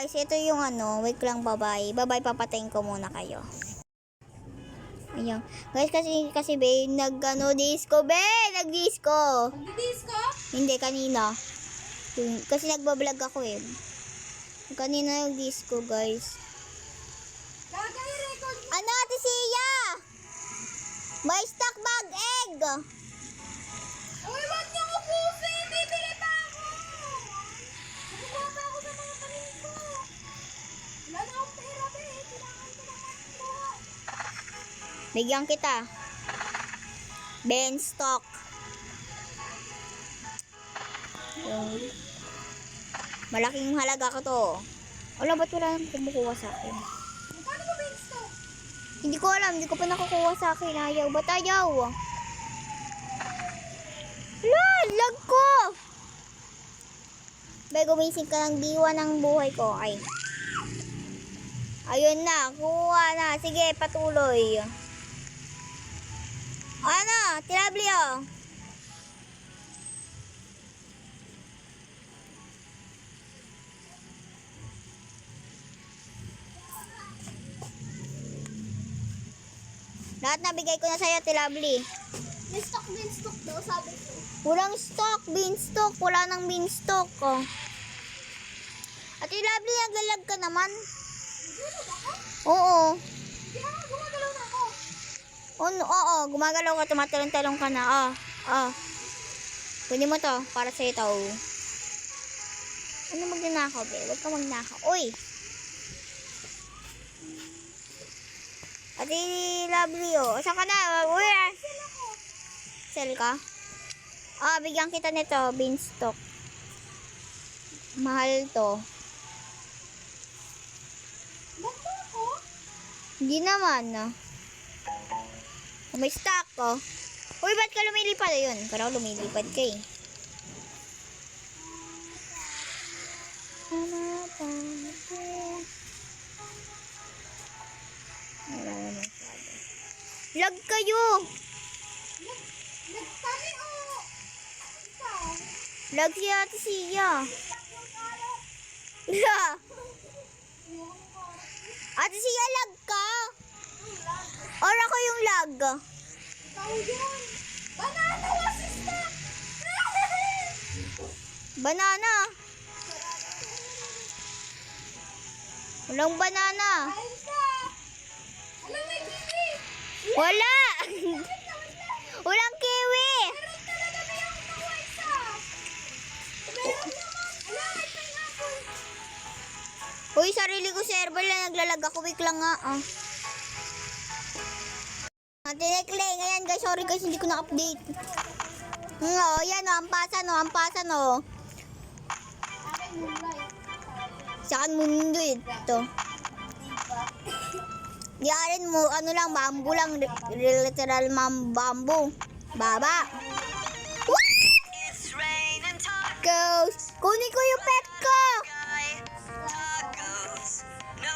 Guys, ito yung wait lang, bye-bye. Bye-bye, papatayin ko muna kayo. Ayan. Guys, kasi be, disco, be! Nag-disco! Nag-disco? Hindi, kanina. Kasi nagbablog ako eh. Kanina yung disco, guys. Gagay, record mo. Ano, Ate Sia? May stock bag egg! Uy, wag niyo ko pusin! Bibili pa ako! Bumaba pa ako sa mga tanim ko. Wala na akong pera, be. Kailangan ko ng ano. Bigyan kita. Ben stock. Yung malaking halaga ko to. Wala, ba't wala nang kumukuha sa akin? Magkano ba ba yung stock? Hindi ko alam, hindi ko pa nakukuha sa akin. Ayaw, ba't ayaw? Wala, lag ko! Bay, gumising ka ng diwa ng buhay ko. Ay. Ayun na, kuha na. Sige, patuloy. Ano, Tirablio? Lahat nabigay ko na sa'yo, Tilabli. May stock daw, sabi ko. Walang stock, beanstalk. Wala nang beanstalk. Oh. At Tilabli, naglalag ka naman. Nagulog ako? Oo. Kaya nga, gumagalaw na ako. Oo, gumagalaw ka, tumatalong-talong ka na. Pwede mo to, para sa'yo to. Ano magnanakaw, be? Huwag ka magnakaw. Uy! Ate Lovely, oh. Saan ka na? Uy! Sell ka? Bigyan kita nito, beanstalk. Mahal to. Ba't ba ako? Hindi naman, May stock, oh. Uy, ba't ka lumilipad? Ayun, parang lumilipad ka eh. Wala naman masyado. Lag kayo! Nagtali o... Ikaw? Lag si Ate Sia. Ila! Ate Sia, lag ka! Or ako yung lag? Ikaw yun. Banana was stock! Banana. Walang banana. Ayun ka! Alam mo yung kiwi! Wala! Walang kiwi! Meron talaga na yung nakuha isa! Meron naman! Ala, may pineapple! Uy, sarili ko server lang. Naglalag ako. Wait lang nga, Tinekle. Ngayon, guys. Sorry, guys. Hindi ko na-update. Yan, ampasan, ampasan, Akin mulay. Saan mundo ito? Diyarin mo, lang, bamboo lang. Literal bamboo. Baba. Goes. Kunin ko yung pet ko.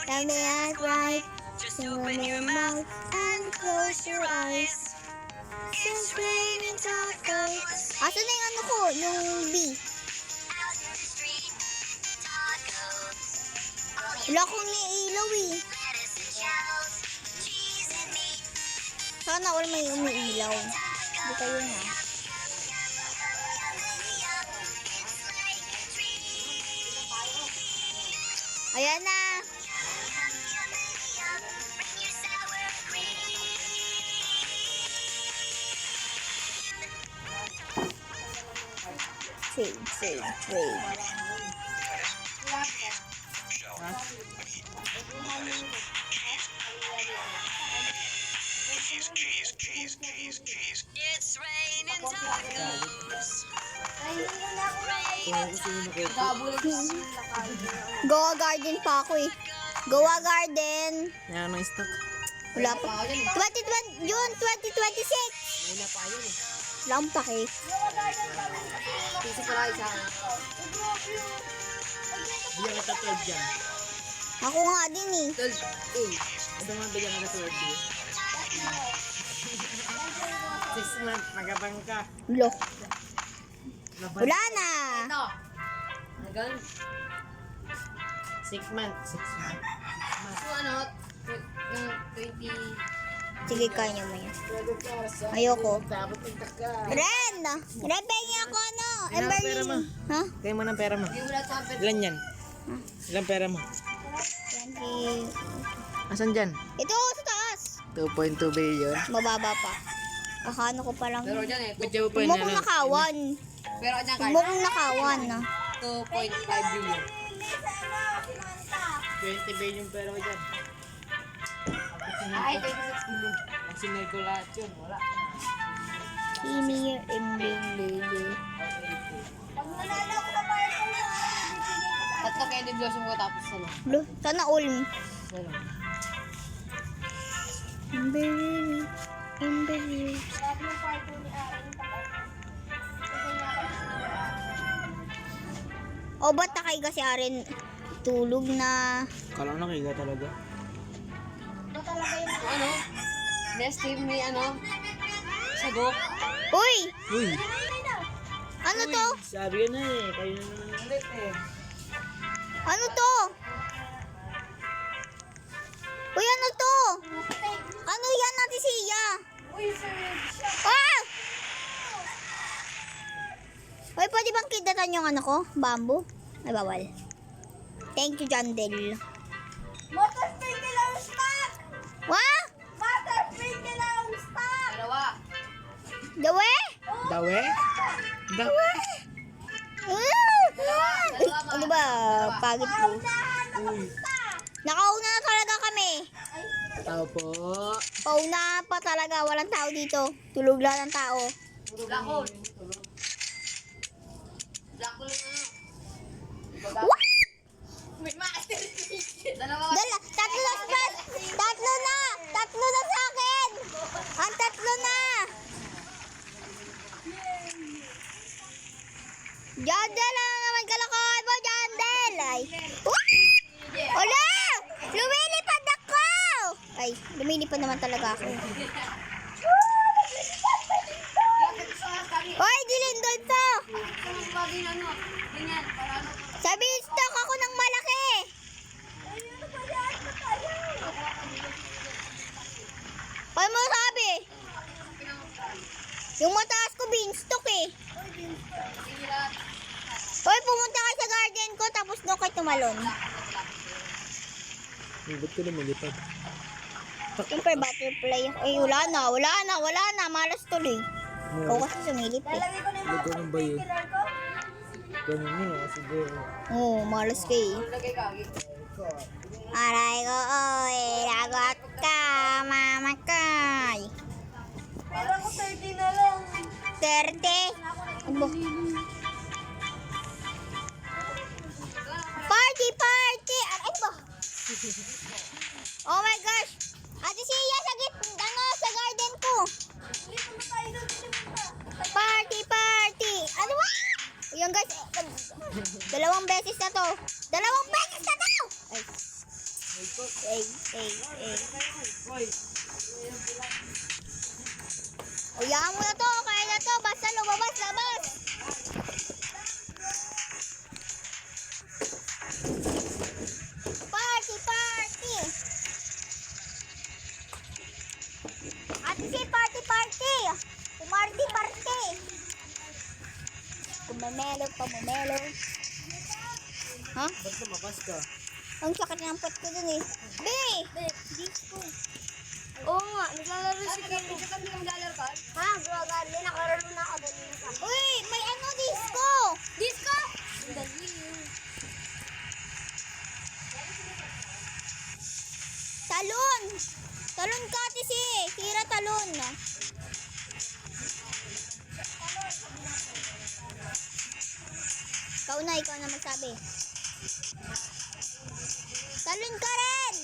Tell me that's right. Just open your mouth and close your eyes. It's raining tacos. Asan na yung ko? Yung B. Wala akong niilaw eh. Sana all may umiilaw. Hindi kayo na. Ayan na. Trade. Cheese. It's raining tacos. Goa Garden pa ako eh. Goa Garden. Yan ang stock. Wala pa. 2020, June 2026. Wala pa yun eh. Wala akong pake. Piso pa lang isa. Bigyan ka 12 dyan. Ako nga din eh. 12. Eh. Ito naman bigyan ka 12 eh. 6 months, magabang ka. Lo. Wala na. Ito. Hanggang 6 months. 6 months. So ano, yung 20... Sige, kanya mo yan. Ayoko. Dapat ka. Ren! Ren, pengi ako ano? Ilan ang pera Emberlin. mo? Ha? Kaya mo ng pera mo. Hindi mo lahat sa akin. Ilan yan? Ilan pera mo? 20. Asan dyan? Ito, sa taas. 2.2 billion. Mababa pa. Kakano ko pa lang. Pero dyan eh, Ba't yung Huwag mo kong nakawan. pero dyan Huwag mo kong nakawan. 2.5 billion. 20 billion pera ko dyan. Ay, 26 billion. Ang sinay ko lahat yun. Wala. Senior Emberlin. Tatlo candy blossom ko tapos ano. Lo, sana all. Ano? Emberlin. Emberlin. O, ba't nakaiga si Aren? Tulog na. Kala ko nakiga talaga. Ano? Next team ni ano? Sagok. Uy! Uy! Ano to? Sabi ko na eh. Kayo na naman ulit eh. Ano to? Uy, ano to? Ano yan natin siya? Ah! Uy, pwede bang kidatan yung ano ko? Bamboo? Ay, bawal. Thank you, Jandel. Motor sprinkler stock! Wah! Motor sprinkler stock! Dalawa. Dawe? Dawe? Dawe? Ano ba? Pagit po. Uy. Nakauna na talaga kami. Tao po. Pauna pa talaga. Walang tao dito. Tulog lang ng tao. Black hole. Black hole ano? What? May master. Dalawa. Tatlo na sa Tatlo na! Tatlo na sa akin! Ang tatlo na! Jandel na naman kalakoy mo, Jandel! Ay! Wala! Lumilipad ako! Ay, lumilipad naman talaga ako. Hoy, dilindol to! Sabi, stock ako ng malaki! Paano mo sabi? Yung mataas ko, beanstalk eh. Hoy, pumunta ka sa garden ko, tapos doon kayo tumalon. Ba't ko lumilipad? Siyempre, butterfly. Ay, wala na. Malas tuloy. Ikaw kasi sumilip eh. Ganun ba yun? Ganun yun. Siguro. Oo, malas ka eh. Aray ko, oy, lagot ka, mamakay. Pero ako 30 na lang. 30? Abo. Party! Ay ba? Oh my gosh! Ate Sia, sa garden ko. Party! Ano ba? Ayan guys, dalawang beses na to. Ay. Uyaan mo na to, kaya na to. Basta lumabas. Party! Ate si party! Party! Pumamelo. Ha? Ba't lumakas ka? Ang sakit ng pot ko dun eh. Disco. Oo nga, naglalaro si Kiko. Kami ng dollar card? Ha? Grabe, nakararo na ako dun. Uy, may ano, disco! Disco? Talon ka, Ate Si. Kira talon. Ikaw na magsabi. Talon ka rin!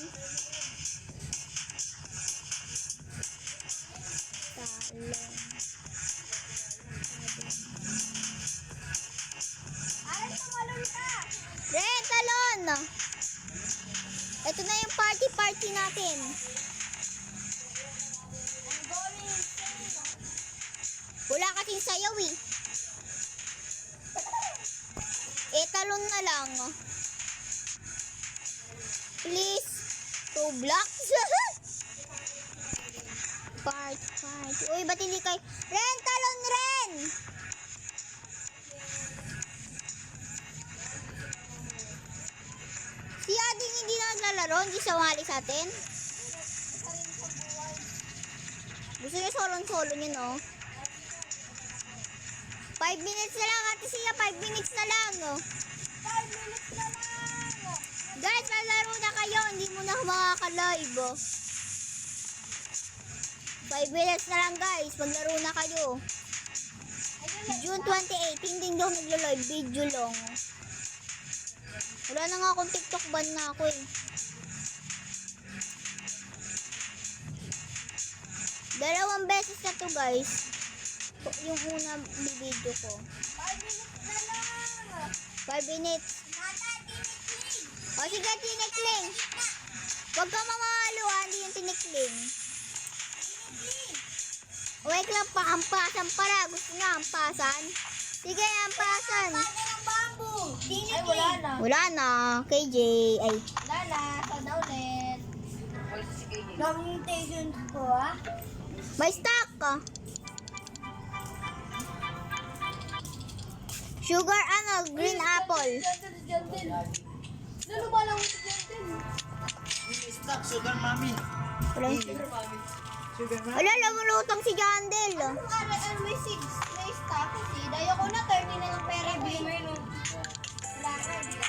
Talon! Ito na yung party natin. Wala kasing sayaw eh. Talon na lang. Roblox. Part. Uy, ba't hindi kay... Ren, talon, Ren! Si Ading hindi na naglalaro, hindi siya wali sa atin. Gusto niya solo niya, no? 5 minutes na lang, ate siya, 5 minutes na lang, no? 5 minutes na lang. Guys, maglaro na kayo, hindi mo na makaka-live, oh. 5 minutes na lang, guys, maglaro na kayo. June 28, hindi daw naglo-live, video long. Wala na nga akong TikTok ban na ako, eh. Dalawang beses na to, guys. Yung una video ko. 5 minutes na lang. 5 minutes. Nata, tinikling. O sige, tinikling. Huwag ka mamahaluan, hindi yung tinikling. Wait lang pa, ampasan para. Gusto niya ampasan? Sige, ampasan. Pati ng bamboo. Tinikling. Ay, wala na. Wala na, KJ. Ay, Wala na. Ito na ulit. Lamentations ko, ha? may stock ka. Sugar ano, green apple. Jantel. Lalo ba lang si Jantel? Stock, sugar mami. Wala. Sugar mami. Wala, lumulutang si Jandel. Kung ano, may 6. May stock kasi. Dayo ko na 30 na ng pera ko. Wala ka, di ba?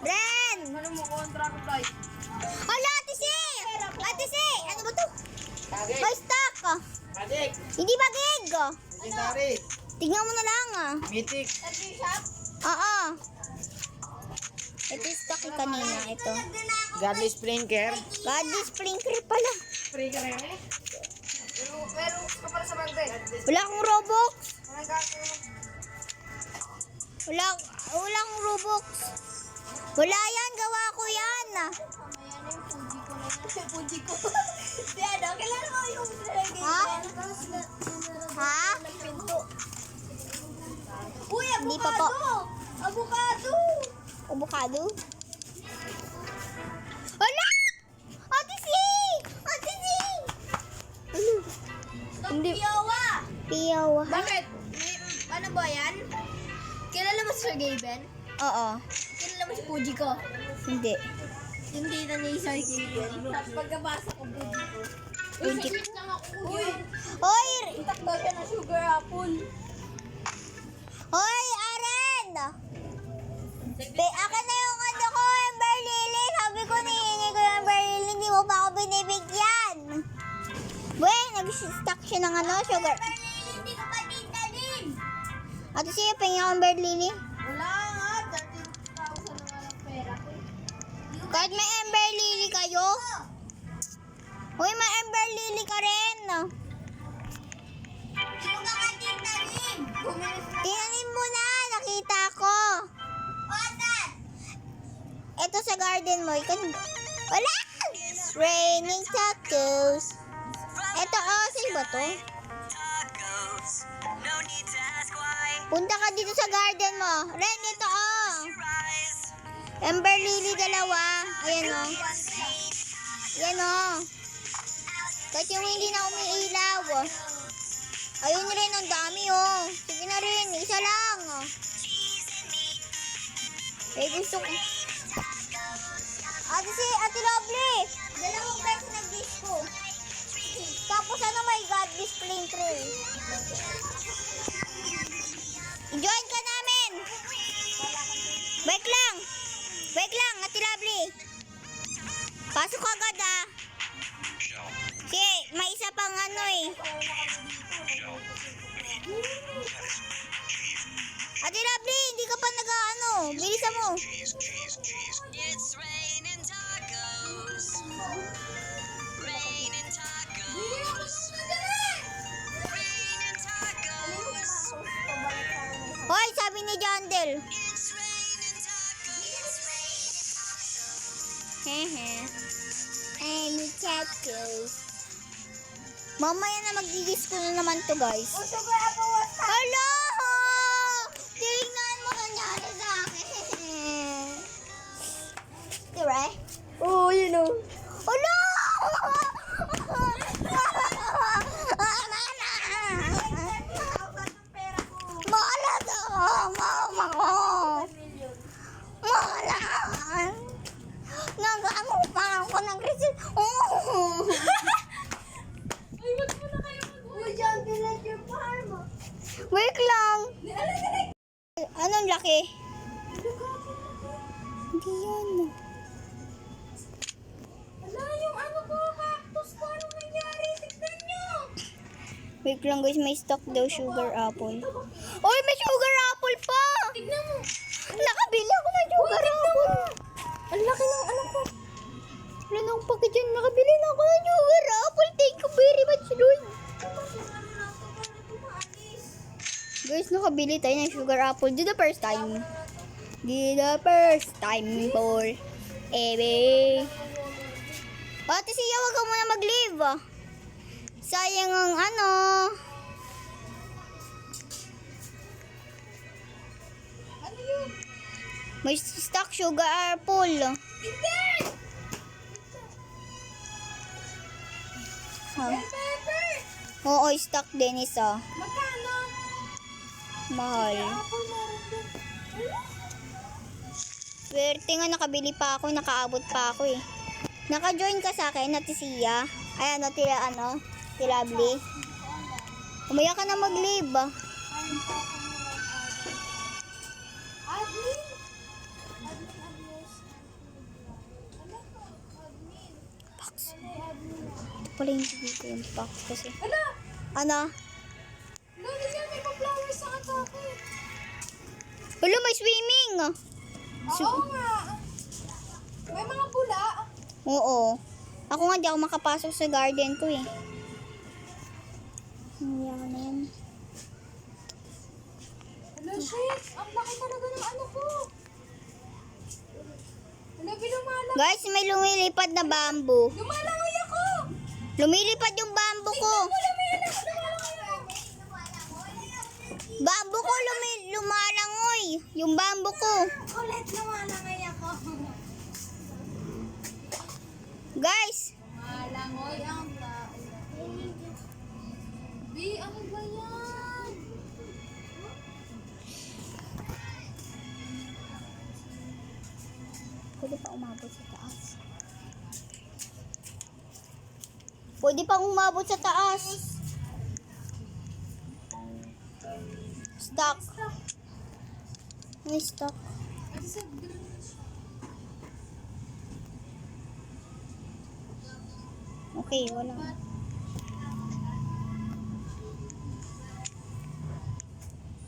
Ren! Ano mo kontra ko, guys? Hala, Ate Si! Ate Si! Ano ba to? Bagay. May stock. Adik. Hindi ba gig? Legendary. Tingnan mo na lang ah. Mythic. Ito yung shop. Oo. Ito yung stock yung kanina. Ito. Godly Sprinkler. Godly sprinkler pala. Sprinkler eh. Pero ka para sa bangde. Wala akong Robux. Ano gagawin? Wala akong Robux. Wala yan. Gawa ko yan. Mamaya na yung Fuji ko na yan. Fuji ko. Di ano, kailan mo yung lagay Ha? yan? Ha? Nagpinto. Uy, Hindi pa po. Avocado! Avocado. Wala! Ate Si! Ate Si! Ano? Hindi. Piyawa! Piyaw. Bakit? Ano ba yan? Kilala mo si Sir Gaben? Oo. Kilala mo si Fuji ko? Hindi. Yung tita ni Sir Gaben. Tapos pagkabasa ko Fuji ko. Fuji. Uy, lang ako. Uy! Hoy! Itak daw siya ng sugar apple. Hoy, Aren! Akin na yung ano ko, Ember Lily. Sabi ko, nihingi ko yung Ember Lily. Hindi mo pa ako binibigyan. Buwe, nag-stock siya ng ano, sugar. Hindi ko pa titalin. Ate siya, pingin ako Ember Lily. Wala nga. 13,000 na nga ng pera ko. Kahit may Ember Lily kayo. Hoy, may Ember Lily ka rin. Hindi ko ka titalin. Bumilis na. Tinanin mo na, nakita ko. Otan! Ito sa garden mo. Wala! It's raining tacos. Ito, oh, sino ba to? Tacos. No need to ask why. Punta ka dito sa garden mo. Ren, ito, oh. Rise. Ember Lily dalawa. Ayan, oh. Yan, oh. Kahit yung hindi na umiilaw, oh. Ayun rin, ang dami, oh. Sige na rin, isa lang, oh. Eh, gusto ko. Ate Lovely. Dalawang beses nag-disco. Tapos ano, may Godly Sprinkler. I-join ka namin. Wait lang. Ate Lovely. Pasok agad, ah. Sige, may isa pang ano, eh. Ate Lovely, hindi ka pa nag-ano. Bilisan mo. It's raining tacos. Raining tacos. Raining tacos. Hoy, sabi ni Jandel. It's raining tacos. Hehe. Any tacos. Mamaya na magigis ko na naman to, guys. Sugar apple was Hello! Tingnan mo nangyari sa akin. Diba? Ala! Mahala to! Mama ko! Mahala! Nag-ano pa ako ng receipt. Oh! Ay, wag mo na kayo Uy, Jungle, like your farm. Wait lang. Anong laki? Hindi yan. Wala yung ano ko, cactus ko. Anong nangyari? Tignan nyo. Wait lang guys, may stock daw sugar apple. Oy, may sugar apple pa! Tignan mo. Nakabili ako ng sugar apple. Ang laki ng ano ko. Wala na akong pake dyan. Nakabili na ako ng sugar apple. Thank you very much, Lord. Guys, nakabili tayo ng sugar apple. Di the first time. Di the first time, Paul. Ebe. Ate siya, wag ka muna mag-leave. Sayang ang ano. Ano yun? May stock sugar apple. Hindi! Ha? Pepper! Oo, stock din isa. Magkano? Mahal. Apple meron din. Swerte nga nakabili pa ako, nakaabot pa ako eh. Naka-join ka sa akin, Ate Sia. Ay, ano, Lovely. Umaya ka na mag-leave. Admin? Ito pala yung dito yung box kasi. Ala! Ano? Lolo niya, may pa-flowers sa atake. Wala, may swimming. Oo nga. May mga pula. Oo. Ako nga, di ako makapasok sa garden ko eh. Umaya ka na yan. Hello, shit. Ang laki talaga ng ano ko. Hello, lumalang. Guys, may lumilipad na bamboo. Lumalangoy ako. Lumilipad yung bamboo ko. Lumalangoy ako. Bamboo ko, lumalangoy. Yung bamboo ko. Ulit lumalangoy ako. Guys, Lumalangoy ang tao. B, ano ba yan? pwede pa umabot sa taas. Pwede pa umabot sa taas. Stock. May stock. Okay, wala.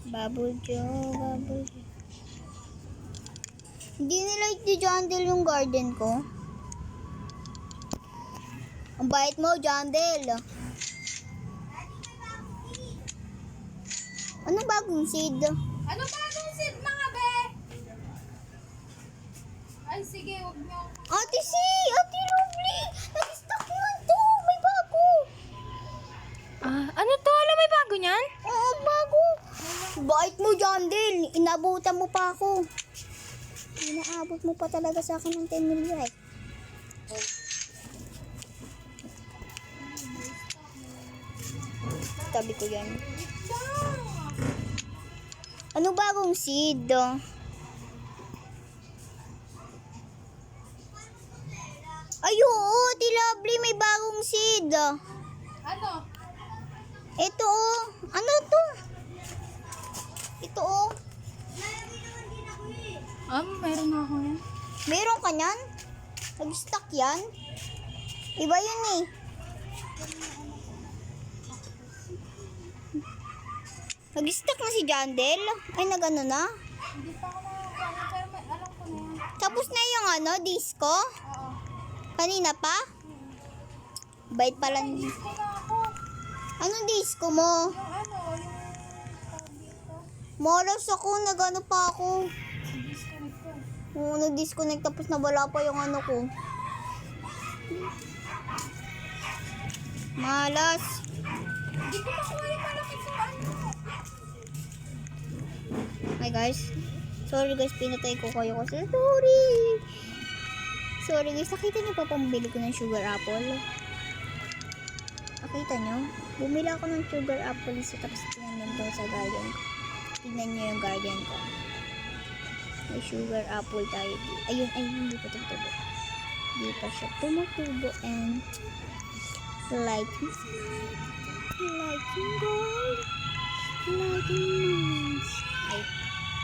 Bubble Joe, Bubble Joe. Hindi nila i-jandel yung garden ko. Ang bait mo, Jandel. Anong bagong seed? Ano ba itong seed mga be? Ay, sige, huwag niyo. Ate C! Ate Lovely! Nag-stock naman to! May bago! Ano to? Alam may bago niyan? Oo, bago! Bait mo, Jandel! Inabutan mo pa ako. Inaabot mo pa talaga sa akin ng 10 million eh. Tabi ko yan. Ano bagong seed? Ay, oo, Ate Lovely, may bagong seed. Ano? Ito, oh. Ano to? Ito, oh. Meron na ako yan. Meron ka niyan? Nag-stock yan? Iba yun eh. Nag-stock na si Jandel? Ay, nag-ano na? Hindi pa ako nakakano, pero may alam ko na yan. Tapos na yung ano, disco? Oo. Kanina pa? Bait pala. Disco na ako. Anong disco mo? Yung ano, yung tawag dito. Malas ako, nag-ano pa ako. Disconnect ko. Oo, nag-disconnect tapos nawala pa yung ano ko. Malas. Hindi ko makuha yung malaki sa ano. Hi guys. Sorry guys, pinatay ko kayo kasi sorry. Sorry guys, nakita niyo pa pambili ko ng sugar apple? Nakita niyo? Bumili ako ng sugar apple sa tapos tinanim ko sa garden ko. Tignan niyo yung garden ko. May sugar apple tayo. Ayun, hindi pa tumutubo. Hindi pa siya tumutubo and lighting gold. Lighting nice. Ay,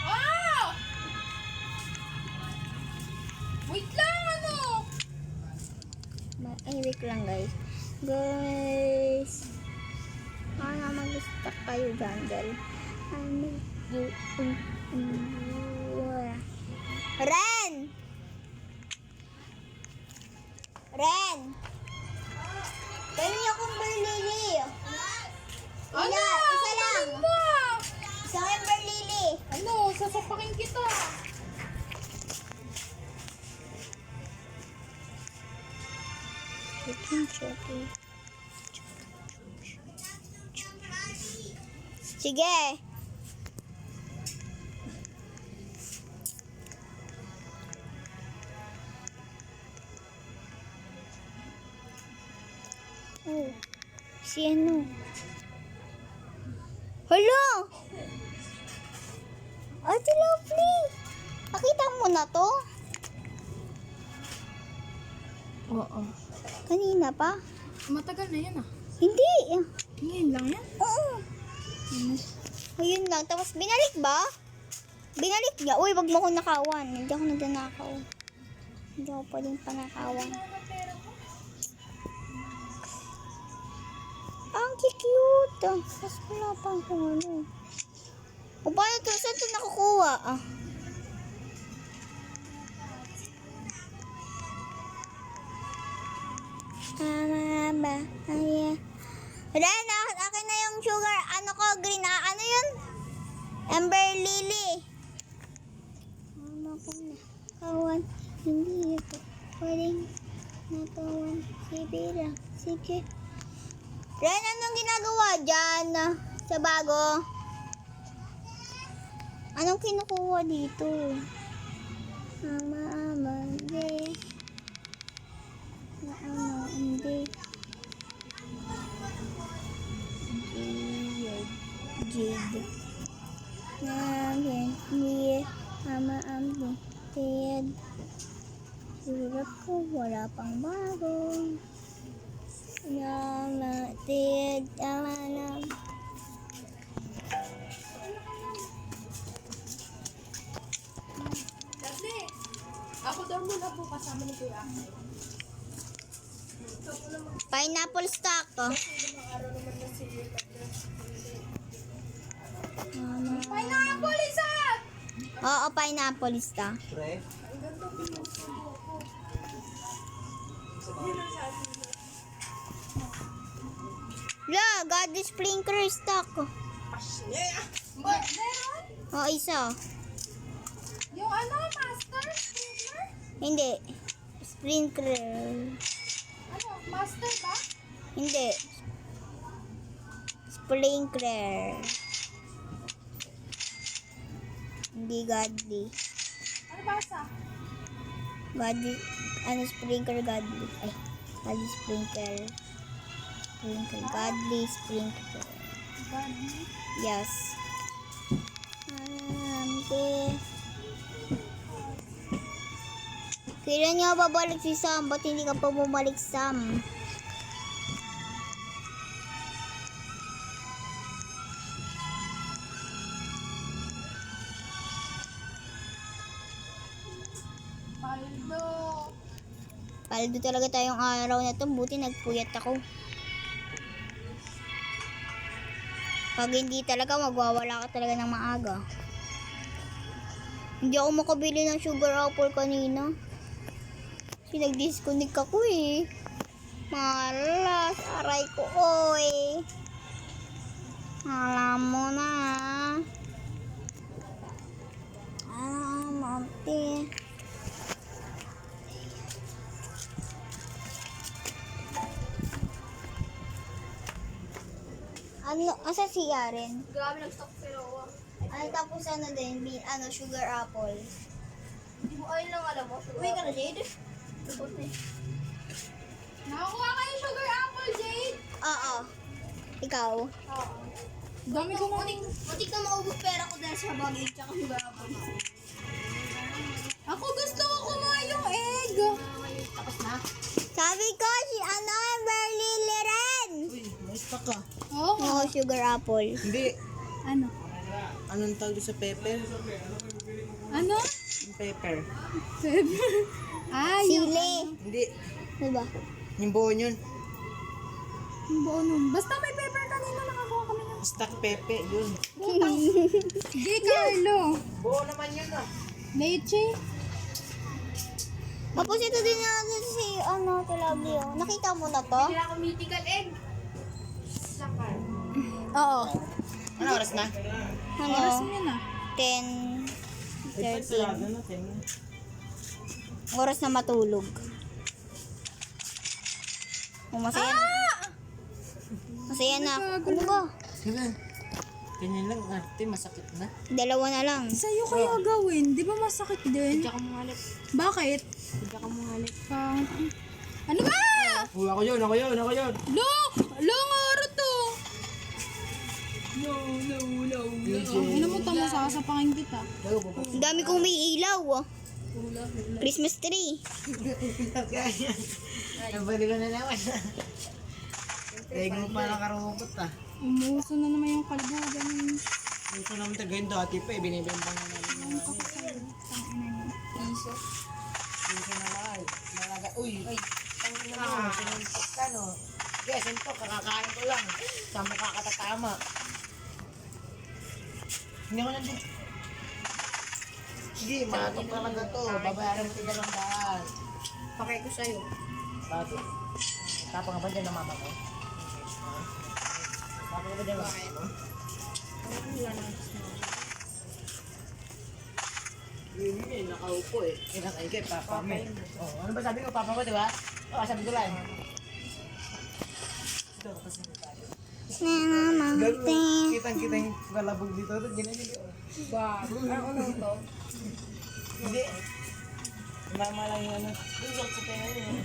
Ah! Wait lang, ano? wait lang guys. Guys, mag-stuck kayo dyan dahil Ren! Ren! Kaya niyo akong berlili. Ano? Isa lang. Ano mo? Isang yung berlili. Ano? Sasapakin kita. Sige. Oh, si ano? Hello! Ate Lovely! Nakita mo na to? Oo. Kanina pa? Matagal na yan ah. Hindi. Ngayon lang yan. Oo. Ayun lang. Tapos binalik ba? Binalik niya. Uy, wag mo ko nakawan. Hindi ako nagnanakaw. Hindi ako pwedeng panakawan. Ang cute. Tapos wala pa akong ano. O paano to? Saan ito nakukuha? Mama, ayan. Ren, akin na yung sugar, ano ko, green, ano yun? Amber Lily. Ano ko na, kawan, hindi ito, pwedeng nakawan, sige lang, sige. Ren, anong ginagawa dyan sa bago? Anong kinukuha dito? Mama, hindi. Hindi. Jade. Namin, hindi. Ambi. Ted. Surap ko, wala pang bago. Ted. Amanam. Kasi, ako daw muna po kasama ni Kuya. Pineapple stock. Pineapple isa! Oo, pineapple stock. Pre? La, God is sprinkler stock. Meron? Oo, isa. Yung ano, master? Sprinkler? Hindi. Sprinkler. Ano, master ba? Hindi. Sprinkler. Hindi godly. Ano basa? Godly. Ano, sprinkler godly. Ay, godly sprinkler. Sprinkler. Godly sprinkler. Gani. Yes. Kailan nga babalik si Sam? Ba't hindi ka pa bumalik, Sam? Paldo. Paldo talaga tayong araw na to. Buti nagpuyat ako. Pag hindi talaga, magwawala ka talaga ng maaga. Hindi ako makabili ng sugar apple kanina. Kasi nag-disconnect ako eh. Malas, aray ko oy. Alam mo na. Mati. Ano, asa si Yaren? Grabe nag-stock sila ko. Ano tapos ano din, sugar apple. Hindi mo ayun lang alam mo. Uwi ka na, Jade? Nakakuha kayo sugar apple, Jade? Oo. Ikaw? Dami ko mga... Muntik na maubos pera ko dahil sa bagay tsaka sugar apple. Ako gusto ko kumuha yung egg. Tapos na. Sabi ko, si ano, Berlili rin. Uy, may stock ka. Oo. Oo, sugar apple. Hindi. Ano? Anong tawag doon sa pepper? Ano? Yung pepper. Ah, yung Sili. Hindi. Diba? Yung buo yun. yung buo nun. Basta may paper kanina nakakuha kami ng... Stock pepe, yun. J. Carlo. Buo naman yun ah. Leche. Tapos ito din natin si, ano, Tilabli, oh. Nakita mo na to? Kailangan ko mythical egg. Sakar. Oo. Ano oras na? Ano? Oras mo yun ah. 10, 13. Oras na matulog. Oh, masaya na. Masaya na. Ano ba? Sige. Ganyan lang, arte, masakit na. Dalawa na lang. Sa'yo kaya gawin. Di ba masakit din? Tsaka mungalit. Bakit? Tsaka mungalit. Ano ba? Uy, ako yun. Lo! Long araw to! Ano mo tamo sasapakin kita? Ang dami kong may ilaw, oh. Christmas tree. Nabali ko na naman. Leg mo pa nakarobot ah. Umuso na naman yung kalbugan. Gusto naman tagayin dati pa eh, binibembang na namin yung Piso. Gusto na mahal. Uy, ang ina mo, sinuntok ka no. Yes, ito, kakakain ko lang. Sa mukha ka tatama. Hindi ko nandun. Sige, matok talaga to. Babayaran mo 200. Pakay ko sa'yo. Bakit? Tapang ka ba dyan na mama ko? Tapang ka ba dyan na mama ko? Yun eh, nakaupo eh. Kinakain kay papa mo. Oh, ano ba sabi ko, papa ko, di ba? Oh, sabi ko lang. Ito, kasi tayo. Kitang-kita yung kalabog dito. Ganyan yun. Ba? Ano to? Hindi. Mama lang yung ano. Yung sa kanya yun.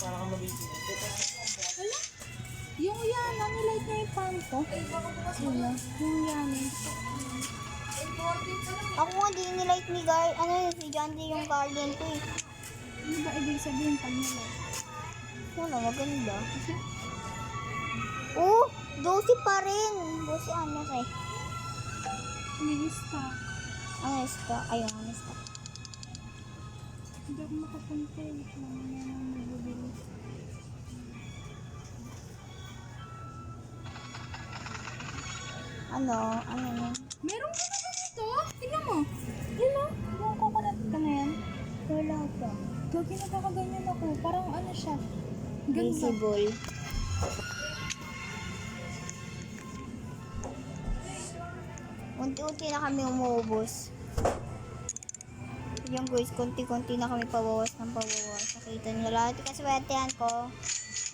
Para kang mabibig. Yung yana, nilight na yung pan ko. Sino? Yung yana. Ako nga di nilight ni Gar, ano yun, si John D yung garden ko eh. Ano ba ibig sabihin pag nilight? Wala, maganda. Oh, 12 pa rin. 12 ano say? May stock. Ano ista? Ayun, ano ista? Hindi ako makapunta eh. Mamaya nang magbibili. Ano yun? Meron ka na ba dito? Tingnan mo. Yun o. Yung coconut ka na yan. Wala pa. Gagi nakakaganyan ako. Parang ano siya. Ganda. Visible. Unti-unti na kami umuubos. Yung guys, konti-konti na kami pabawas ng pabawas. Nakita nyo lahat yung kaswertehan ko.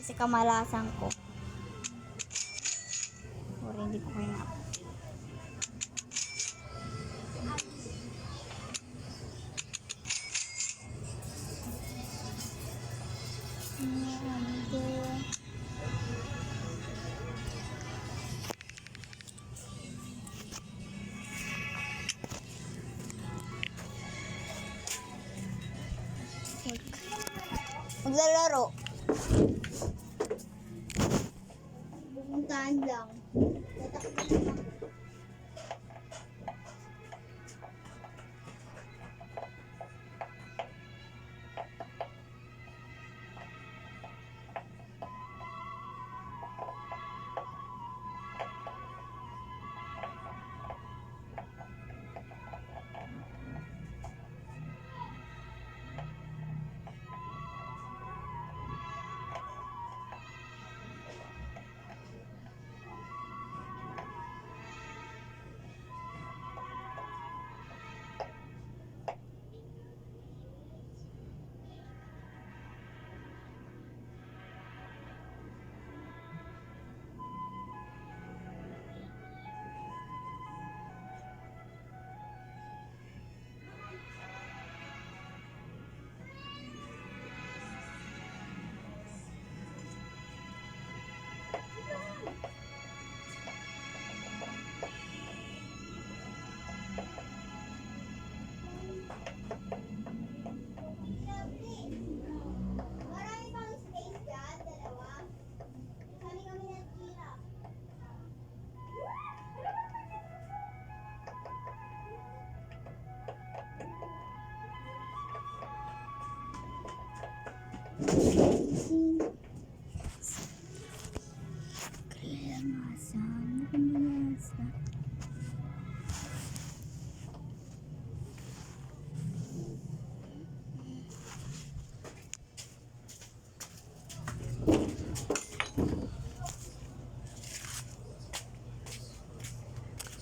Kasi kamalasan ko. Sorry, hindi ko kayo na. Maglalaro. Pupuntahan lang.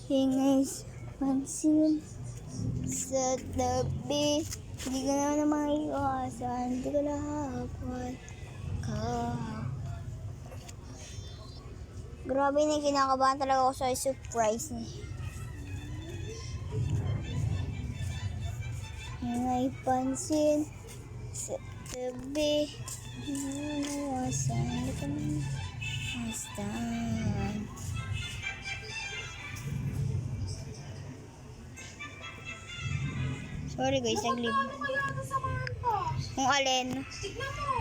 Hingay pansin sa tabi. Hindi ka na maiwasan. Hindi ka lahapon ka. Grabe na kinakabahan talaga ako sa surprise niya. Hingay pansin sa tabi. Hindi ka na maiwasan. Hindi ka na maiwasan. Sorry guys, naglib. Ano kaya nasamahan ko? Kung alin. Tignan mo.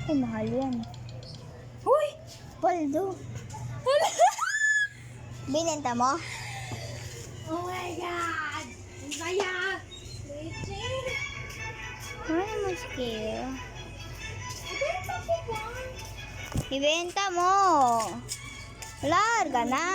Ay, mahal yan. Uy! Paldo. Binenta mo? Oh my God! Ang saya! Legit! Ano mo skill? Ibenta ko ba? Ibenta mo. Larga na.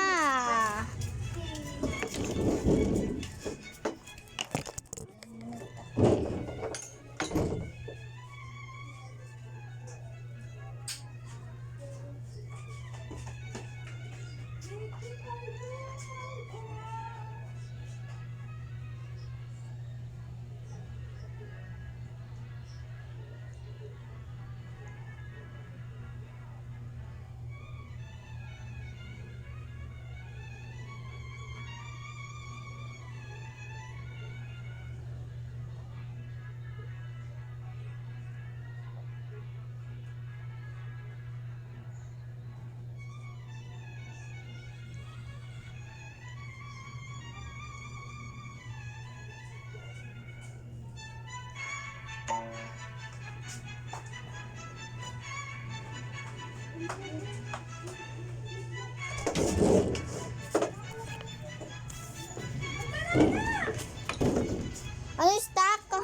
Ano stock?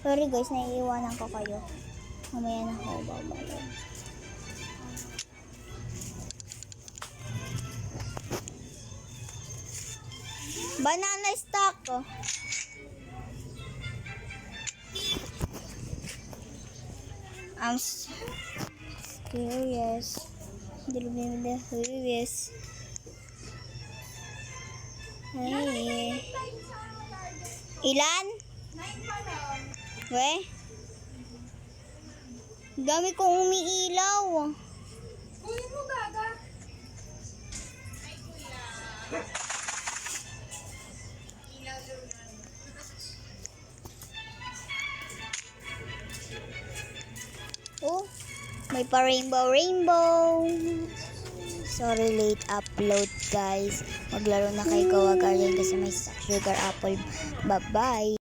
Sorry guys, naiiwanan ko kayo. Mamaya na ako babalik. Banana stock. I'm curious. Curious. Ay. Ilan? 9 pa lang. We? Dami kong umiilaw. Kunin mo, Gaga. Oh, may pa rainbow. Sorry late upload guys. Maglaro na kay Kawaga rin kasi may sugar apple. Bye bye.